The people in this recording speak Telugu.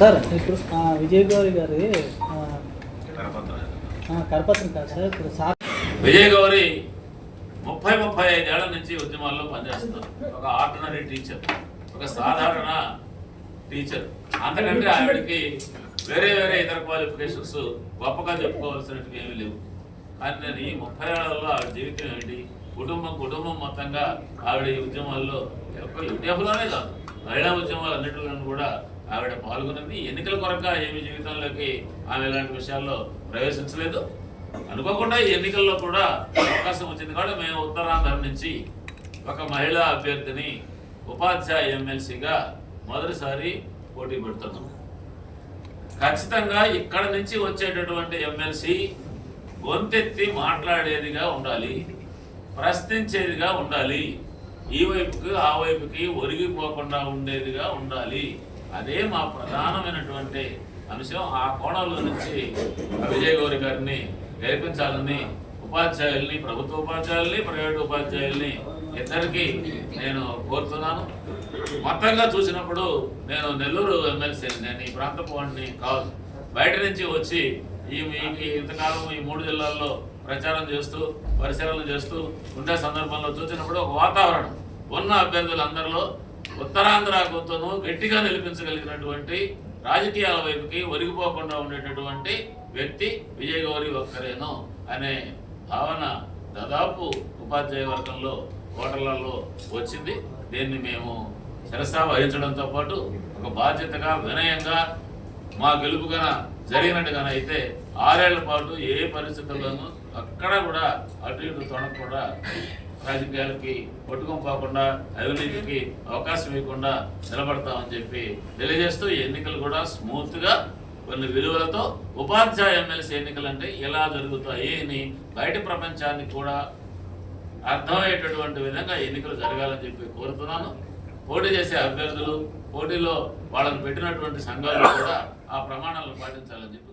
సార్ ఇప్పుడు విజయ్ గౌరి గారి కరపత్రం కాదు సార్. ఇప్పుడు సార్ విజయ్ గౌరి 35 ఏళ్ల నుంచి ఉద్యమాల్లో పనిచేస్తున్నారు. ఒక ఆర్డినరీ టీచర్, ఒక సాధారణ టీచర్. అంతకంటే ఆవిడకి వేరే ఇతర క్వాలిఫికేషన్స్ గొప్పగా చెప్పుకోవాల్సినవి ఏమీ లేవు. కానీ నేను ఈ 30 ఏళ్లలో ఆవిడ జీవితం ఏంటి, కుటుంబం మొత్తంగా ఆవిడ ఈ ఉద్యమాల్లో యూటీఎఫ్లోనే కాదు, మహిళా ఉద్యమాలు అన్నింటిలోనూ కూడా ఆవిడ పాల్గొన్నది. ఎన్నికల కొరగా ఏమి జీవితంలోకి ఆమె ఇలాంటి విషయాల్లో ప్రవేశించలేదు. అనుకోకుండా ఈ ఎన్నికల్లో కూడా అవకాశం వచ్చింది కాబట్టి మేము ఉత్తరాంధ్ర నుంచి ఒక మహిళా అభ్యర్థిని ఉపాధ్యాయ ఎమ్మెల్సీగా మొదటిసారి పోటీ పెడుతున్నాం. ఖచ్చితంగా ఇక్కడ నుంచి వచ్చేటటువంటి ఎమ్మెల్సీ గొంతెత్తి మాట్లాడేదిగా ఉండాలి, ప్రశ్నించేదిగా ఉండాలి, ఈ వైపుకి ఆ వైపుకి ఒరిగిపోకుండా ఉండేదిగా ఉండాలి. అదే మా ప్రధానమైనటువంటి అంశం. ఆ కోణంలో నుంచి విజయ్ గౌరి గారిని గెలిపించాలని ఉపాధ్యాయుల్ని, ప్రభుత్వ ఉపాధ్యాయుల్ని, ప్రైవేటు ఉపాధ్యాయుల్ని ఇద్దరికి నేను కోరుతున్నాను. మొత్తంగా చూసినప్పుడు నేను నెల్లూరు ఎమ్మెల్సీ, నేను ఈ ప్రాంతపు వాడిని కాదు. బయట నుంచి వచ్చి మీకు ఇంతకాలం ఈ 3 జిల్లాల్లో ప్రచారం చేస్తూ పరిశీలన చేస్తూ ఉండే సందర్భంలో చూసినప్పుడు ఒక వాతావరణం ఉన్న అభ్యర్థులందరిలో ఉత్తరాంధ్ర గొంతును గట్టిగా నిలిపించగలిగినటువంటి, రాజకీయాల వైపుకి ఒరిగిపోకుండా ఉండేటటువంటి వ్యక్తి విజయ్ గౌరి ఒక్కరేను అనే భావన దాదాపు ఉపాధ్యాయ వర్గంలో ఓటర్లలో వచ్చింది. దీన్ని మేము శిరసా వహించడంతో పాటు ఒక బాధ్యతగా వినయంగా మా గెలుపుగా జరిగినట్టుగానైతే 6 ఏళ్ల పాటు ఏ పరిస్థితుల్లోనూ అక్కడ కూడా అటు ఇటు తొనకుండా, రాజకీయాలకి కొట్టుకోకుండా, అవినీతికి అవకాశం ఇవ్వకుండా నిలబడతామని చెప్పి తెలియజేస్తూ ఎన్నికలు కూడా స్మూత్గా కొన్ని విలువలతో ఉపాధ్యాయ ఎమ్మెల్సీ ఎన్నికలు అంటే ఎలా జరుగుతాయి అని బయట ప్రపంచానికి కూడా అర్థమయ్యేటటువంటి విధంగా ఎన్నికలు జరగాలని చెప్పి కోరుతున్నాను. పోటీ చేసే అభ్యర్థులు, పోటీలో వాళ్ళని పెట్టినటువంటి సంఘాలు కూడా ఆ ప్రమాణాలను పాటించాలని చెప్పి